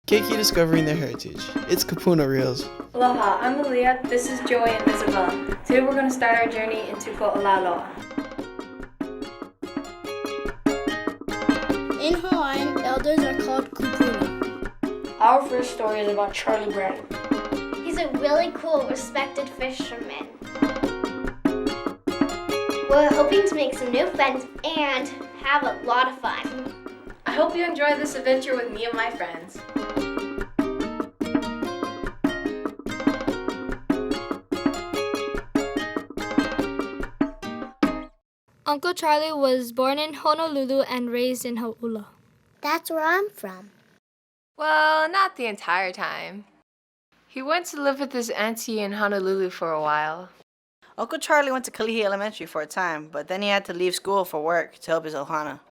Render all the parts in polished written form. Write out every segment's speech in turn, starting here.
Keiki discovering their heritage. It's Kupuna Reels. Aloha, I'm Malia. This is Joy and Isabel. Today we're going to start our journey into Ko'olaloa. In Hawaiian, elders are called Kupuna. Our first story is about Charlie Bryant. He's a really cool, respected fisherman. We're hoping to make some new friends and have a lot of fun. I hope you enjoy this adventure with me and my friends. Uncle Charlie was born in Honolulu and raised in Hau'ula. That's where I'm from. Well, not the entire time. He went to live with his auntie in Honolulu for a while. Uncle Charlie went to Kalihi Elementary for a time, but then he had to leave school for work to help his ohana.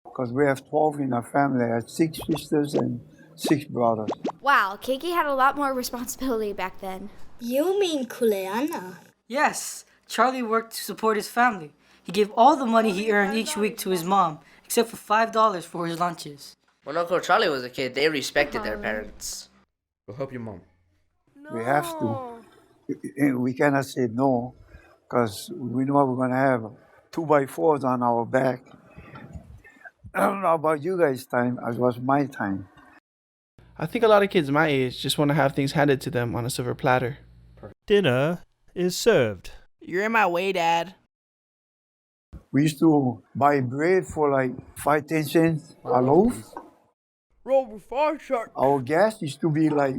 Because we have 12 in our family. I have 6 sisters and 6 brothers. Wow, Keiki had a lot more responsibility back then. You mean Kuleana? Yes, Charlie worked to support his family. He gave all the money he earned each week to his mom, except for $5 for his lunches. When Uncle Charlie was a kid, they respected their parents. Go help your mom. No. We have to. We cannot say no, because we know we're going to have 2x4s on our back. I don't know about you guys' time. It was my time. I think a lot of kids my age just want to have things handed to them on a silver platter. Dinner is served. You're in my way, Dad. We used to buy bread for like 5-10 cents a loaf. Roll 5 sharp. Our gas used to be like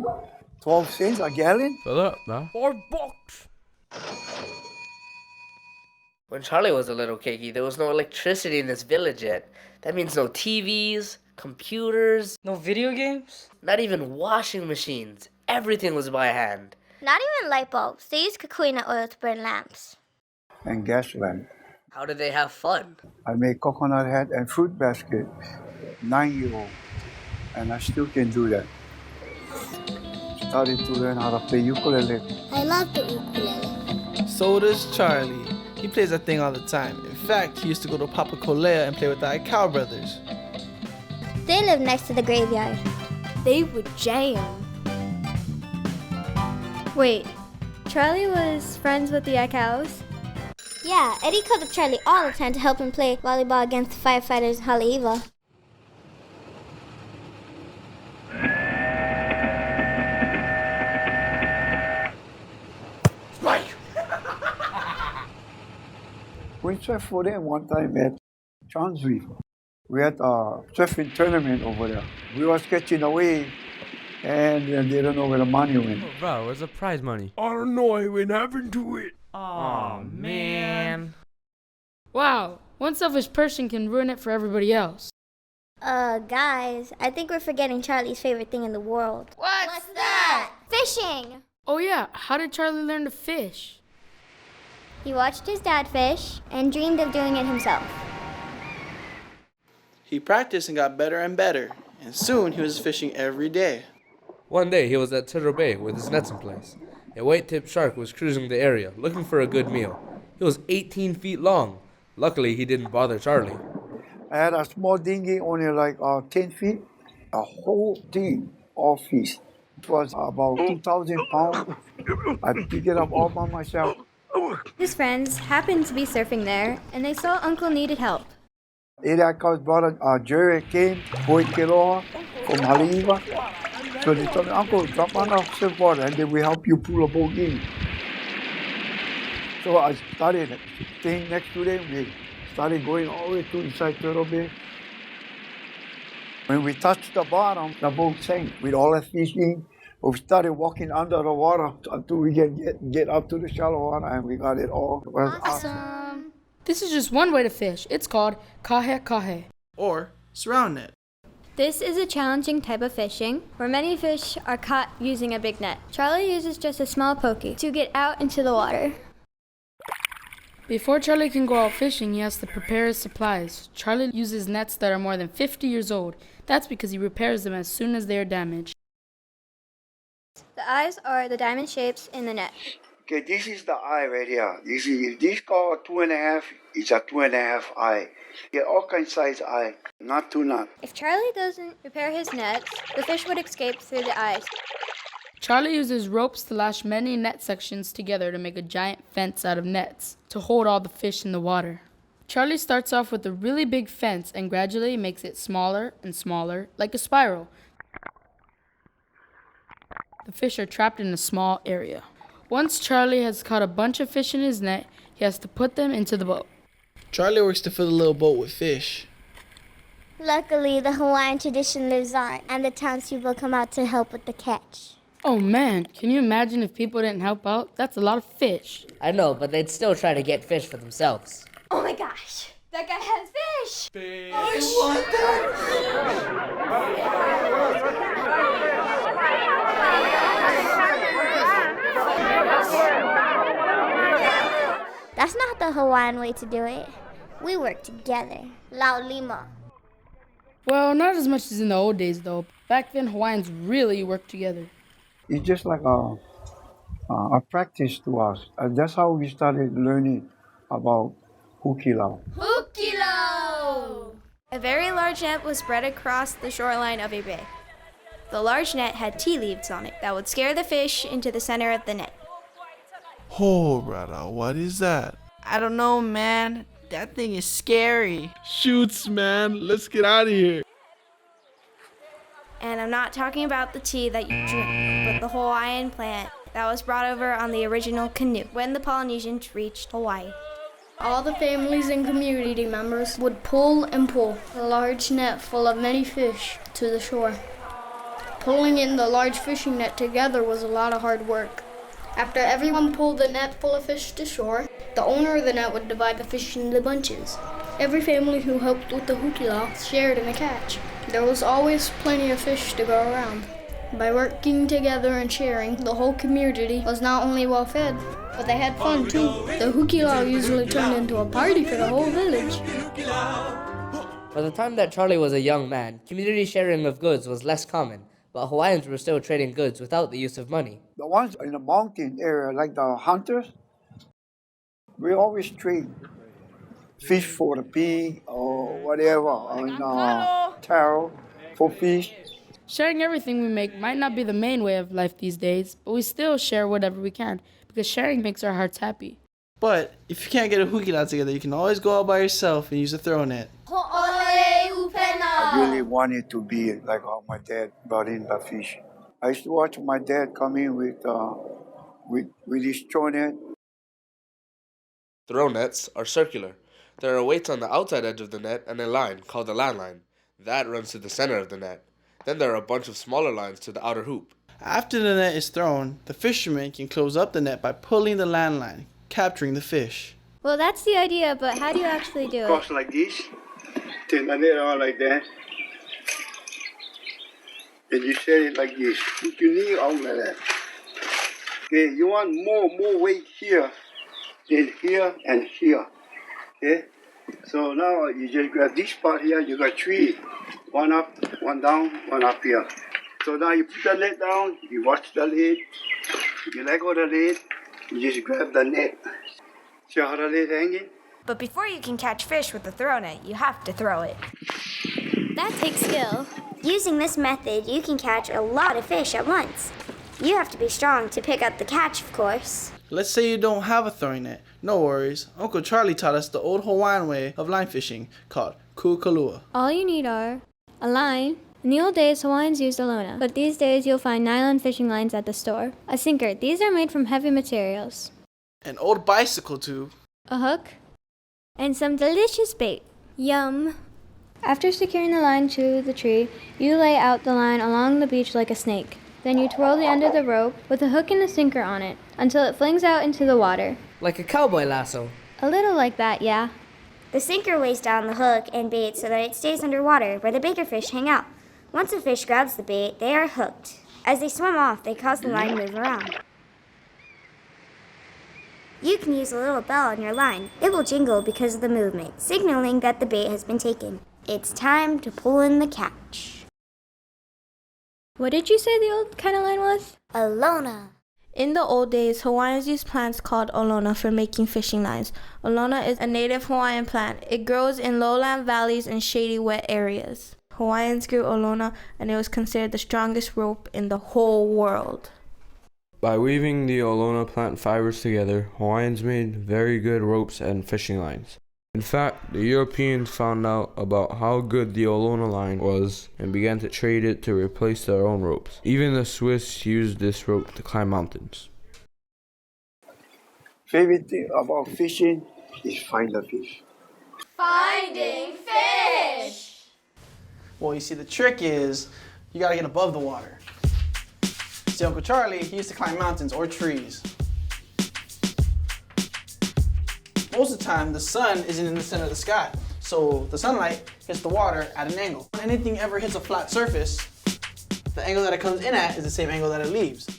12 cents a gallon. Fill up, man. $5. When Charlie was a little Keiki, there was no electricity in this village yet. That means no TVs, computers, No video games? not even washing machines. Everything was by hand. Not even light bulbs. They use coconut oil to burn lamps. And gas lamp. How did they have fun? I made coconut hat and fruit basket, 9-year-old. And I still can do that. Started to learn how to play ukulele. I love the ukulele. So does Charlie. He plays that thing all the time. In fact, he used to go to Papa Kolea and play with the Aikau brothers. They live next to the graveyard. They would jam. Wait, Charlie was friends with the Aikau's? Yeah, Eddie called up Charlie all the time to help him play volleyball against the firefighters in Haleiwa. We surfed for them one time at Johns Reef. We had a surfing tournament over there. We was catching a wave, and they don't know where the money went. Oh, bro, where's the prize money? I don't know what happened to it. Oh, man. Wow, one selfish person can ruin it for everybody else. Guys, I think we're forgetting Charlie's favorite thing in the world. What's that? Fishing! Oh yeah, how did Charlie learn to fish? He watched his dad fish and dreamed of doing it himself. He practiced and got better and better, and soon he was fishing every day. One day, he was at Turtle Bay with his nets in place. A white-tipped shark was cruising the area, looking for a good meal. He was 18 feet long. Luckily, he didn't bother Charlie. I had a small dinghy, only like 10 feet. A whole thing, all fish. It was about 2,000 pounds. I picked it up all by myself. His friends happened to be surfing there, and they saw Uncle needed help. Eriaka's brother, Jerry, came, Boy Kiloa, from Haleiwa. So they told me, Uncle, drop on the surfboard and then we help you pull a boat in. So I started staying next to them. We started going all the way to inside Turtle Bay. When we touched the bottom, the boat sank with all the fishing. We started walking under the water until we get up to the shallow water, and we got it all. It was Awesome. This is just one way to fish. It's called kahe kahe. Or surround net. This is a challenging type of fishing where many fish are caught using a big net. Charlie uses just a small pokey to get out into the water. Before Charlie can go out fishing, he has to prepare his supplies. Charlie uses nets that are more than 50 years old. That's because he repairs them as soon as they are damaged. The eyes are the diamond shapes in the net. Okay, this is the eye right here. You see, if this called 2.5, it's a 2.5 eye. Get all kinds of size eye, not too not. If Charlie doesn't repair his nets, the fish would escape through the eyes. Charlie uses ropes to lash many net sections together to make a giant fence out of nets to hold all the fish in the water. Charlie starts off with a really big fence and gradually makes it smaller and smaller, like a spiral. The fish are trapped in a small area. Once Charlie has caught a bunch of fish in his net, he has to put them into the boat. Charlie works to fill the little boat with fish. Luckily, the Hawaiian tradition lives on, and the townspeople come out to help with the catch. Oh man, can you imagine if people didn't help out? That's a lot of fish. I know, but they'd still try to get fish for themselves. Oh my gosh, that guy has fish! Fish. That's not the Hawaiian way to do it. We work together. Lau lima. Well, not as much as in the old days though. Back then, Hawaiians really worked together. It's just like a practice to us. And that's how we started learning about hukilau. Hukilo! A very large net was spread across the shoreline of a bay. The large net had tea leaves on it that would scare the fish into the center of the net. Oh, brother, what is that? I don't know, man. That thing is scary. Shoots, man. Let's get out of here. And I'm not talking about the tea that you drink, but the Hawaiian plant that was brought over on the original canoe when the Polynesians reached Hawaii. All the families and community members would pull and pull a large net full of many fish to the shore. Pulling in the large fishing net together was a lot of hard work. After everyone pulled the net full of fish to shore, the owner of the net would divide the fish into bunches. Every family who helped with the hukilau shared in the catch. There was always plenty of fish to go around. By working together and sharing, the whole community was not only well fed, but they had fun too. The hukilau usually turned into a party for the whole village. By the time that Charlie was a young man, community sharing of goods was less common, but Hawaiians were still trading goods without the use of money. The ones in the mountain area, like the hunters, we always trade fish for the pig or whatever, and taro for fish. Sharing everything we make might not be the main way of life these days, but we still share whatever we can, because sharing makes our hearts happy. But if you can't get a hukilau together, you can always go out by yourself and use a throw net. I really wanted to be like how my dad brought in the fish. I used to watch my dad come in with his throw net. Throw nets are circular. There are weights on the outside edge of the net and a line called the land line. That runs to the center of the net. Then there are a bunch of smaller lines to the outer hoop. After the net is thrown, the fisherman can close up the net by pulling the land line, capturing the fish. Well, that's the idea, but how do you actually do it? Cross like this, turn the net on like that. And you set it like this. Put your knee out like that. Okay, you want more weight here than here and here. Okay? So now you just grab this part here, you got three. One up, one down, one up here. So now you put the lid down, you watch the lid, you let go of the lid, you just grab the net. See how the lid hanging? But before you can catch fish with the throw net, you have to throw it. That takes skill. Using this method, you can catch a lot of fish at once. You have to be strong to pick up the catch, of course. Let's say you don't have a throwing net. No worries. Uncle Charlie taught us the old Hawaiian way of line fishing called kukalua. All you need are a line. In the old days, Hawaiians used a lona, but these days you'll find nylon fishing lines at the store. A sinker. These are made from heavy materials. An old bicycle tube. A hook. And some delicious bait. Yum. After securing the line to the tree, you lay out the line along the beach like a snake. Then you twirl the end of the rope with a hook and a sinker on it until it flings out into the water. Like a cowboy lasso. A little like that, yeah. The sinker weighs down the hook and bait so that it stays underwater where the bigger fish hang out. Once a fish grabs the bait, they are hooked. As they swim off, they cause the line to move around. You can use a little bell on your line. It will jingle because of the movement, signaling that the bait has been taken. It's time to pull in the catch. What did you say the old kind of line was? A lona. In the old days, Hawaiians used plants called olona for making fishing lines. Olona is a native Hawaiian plant. It grows in lowland valleys and shady, wet areas. Hawaiians grew olona, and it was considered the strongest rope in the whole world. By weaving the olona plant fibers together, Hawaiians made very good ropes and fishing lines. In fact, the Europeans found out about how good the olona line was and began to trade it to replace their own ropes. Even the Swiss used this rope to climb mountains. Favorite thing about fishing is find the fish. Finding fish! Well, you see, the trick is you gotta get above the water. See, Uncle Charlie, he used to climb mountains or trees. Most of the time, the sun isn't in the center of the sky, so the sunlight hits the water at an angle. When anything ever hits a flat surface, the angle that it comes in at is the same angle that it leaves.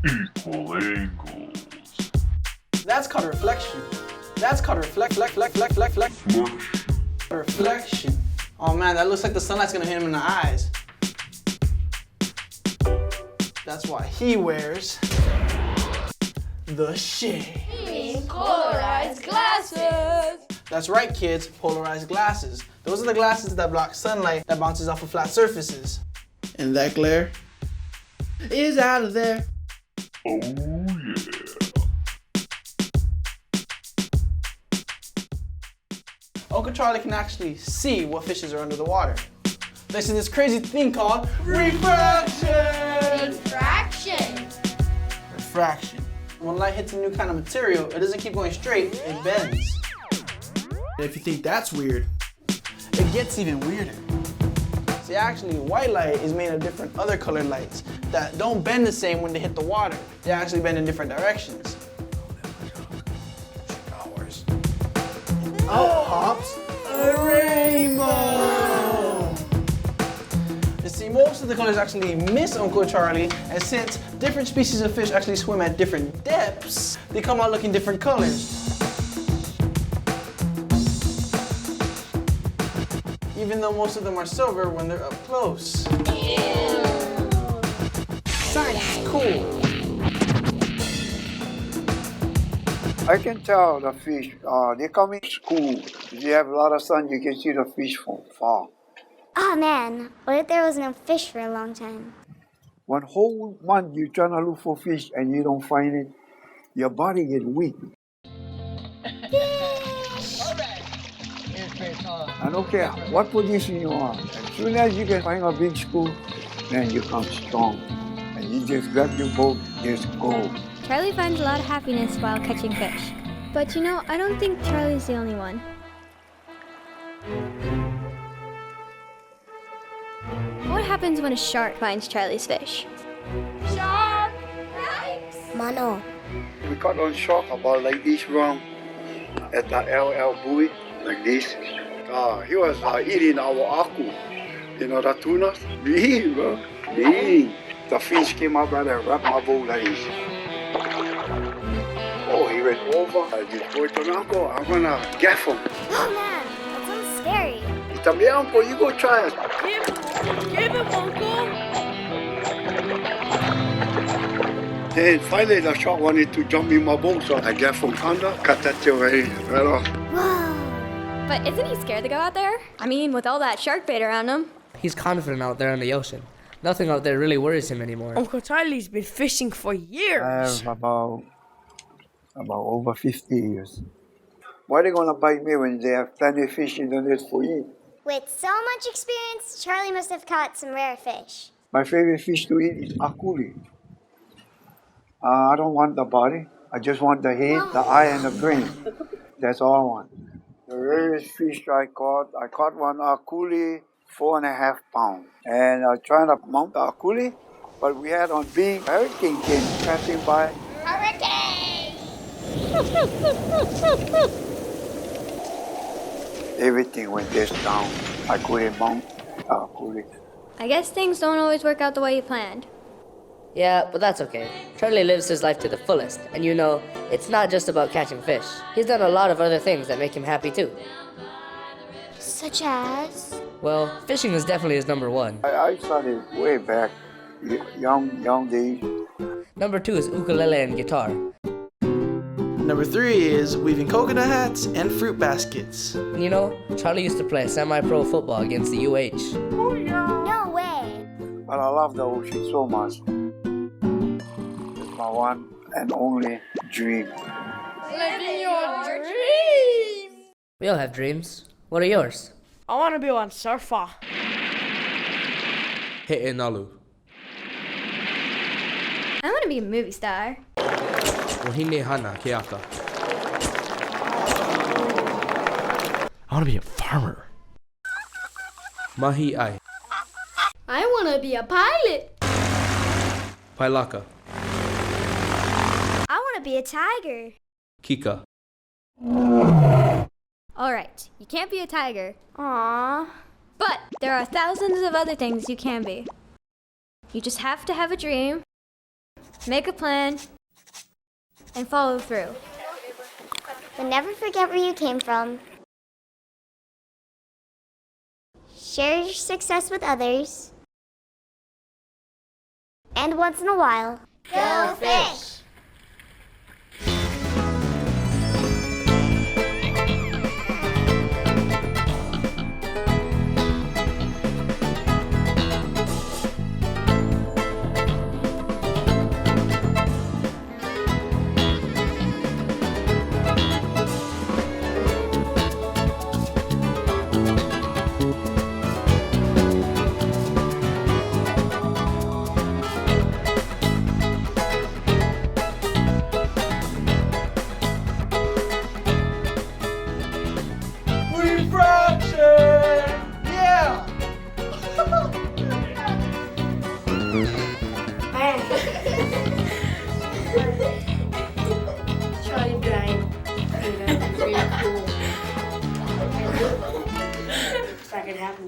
Equal angles. That's called reflection. That's called reflection. Oh man, that looks like the sunlight's gonna hit him in the eyes. That's why he wears the shade. Polarized glasses! That's right, kids, polarized glasses. Those are the glasses that block sunlight that bounces off of flat surfaces. And that glare is out of there. Oh yeah. Uncle Charlie can actually see what fishes are under the water. Thanks to this crazy thing called refraction! Refraction. When light hits a new kind of material, it doesn't keep going straight, it bends. And if you think that's weird, it gets even weirder. See, actually, white light is made of different other colored lights that don't bend the same when they hit the water. They actually bend in different directions. Out pops a rainbow! You see, most of the colors actually miss Uncle Charlie, and since different species of fish actually swim at different depths, they come out looking different colors. Even though most of them are silver when they're up close. Ew. Science is cool. I can tell the fish, they come in school. If you have a lot of sun, you can see the fish from far. Oh man, what if there was no fish for a long time? 1 whole month you're trying to look for fish and you don't find it, your body gets weak. I don't care what position you are. As soon as you can find a big school, then you come strong. And you just grab your boat, just go. Charlie finds a lot of happiness while catching fish. But you know, I don't think Charlie's the only one. What happens when a shark finds Charlie's fish? Shark! Yikes! Mano. We caught on shark about like this wrong at the LL buoy, like this. He was eating our aku. You know the tuna? Big, bro. Big. The fish came up and wrapped my boat like this. Oh, he went over. I just boy told me, Uncle, I'm gonna gaff him. Oh man, that sounds scary. He told me, Uncle, you go try it. Give him, Uncle! Then finally the shark wanted to jump in my boat, so I gaffed him under, cut that tail right off. Whoa! But isn't he scared to go out there? I mean, with all that shark bait around him. He's confident out there in the ocean. Nothing out there really worries him anymore. Uncle Charlie's been fishing for years. I have about over 50 years. Why are they gonna bite me when they have plenty of fish in the net for eat? With so much experience, Charlie must have caught some rare fish. My favorite fish to eat is akuli. I don't want the body. I just want the head, the eye, and the brain. That's all I want. The rarest fish I caught one akuli, 4.5 pounds. And I was trying to mount the akuli, but we had on big hurricane came passing by. Hurricane! Everything went just down. I couldn't mount the akuli. I guess things don't always work out the way you planned. Yeah, but that's okay. Charlie lives his life to the fullest, and you know, it's not just about catching fish. He's done a lot of other things that make him happy too. Such as? Well, fishing is definitely his number one. I started way back young days. Number 2 is ukulele and guitar. Number 3 is weaving coconut hats and fruit baskets. You know, Charlie used to play semi-pro football against the UH. No way. But I love the ocean so much. It's my one and only dream. Living your dream. We all have dreams. What are yours? I want to be one surfer. He'e nalu. I want to be a movie star. Wahine hana keaka. I want to be a farmer. Mahi ai. I want to be a pilot. Pailaka. I want to be a tiger. Kika. Alright, you can't be a tiger. Aww. But there are thousands of other things you can be. You just have to have a dream, make a plan, and follow through. But never forget where you came from. Share your success with others. And once in a while, go fish! Charlie Bryant. Very cool. If that could happen.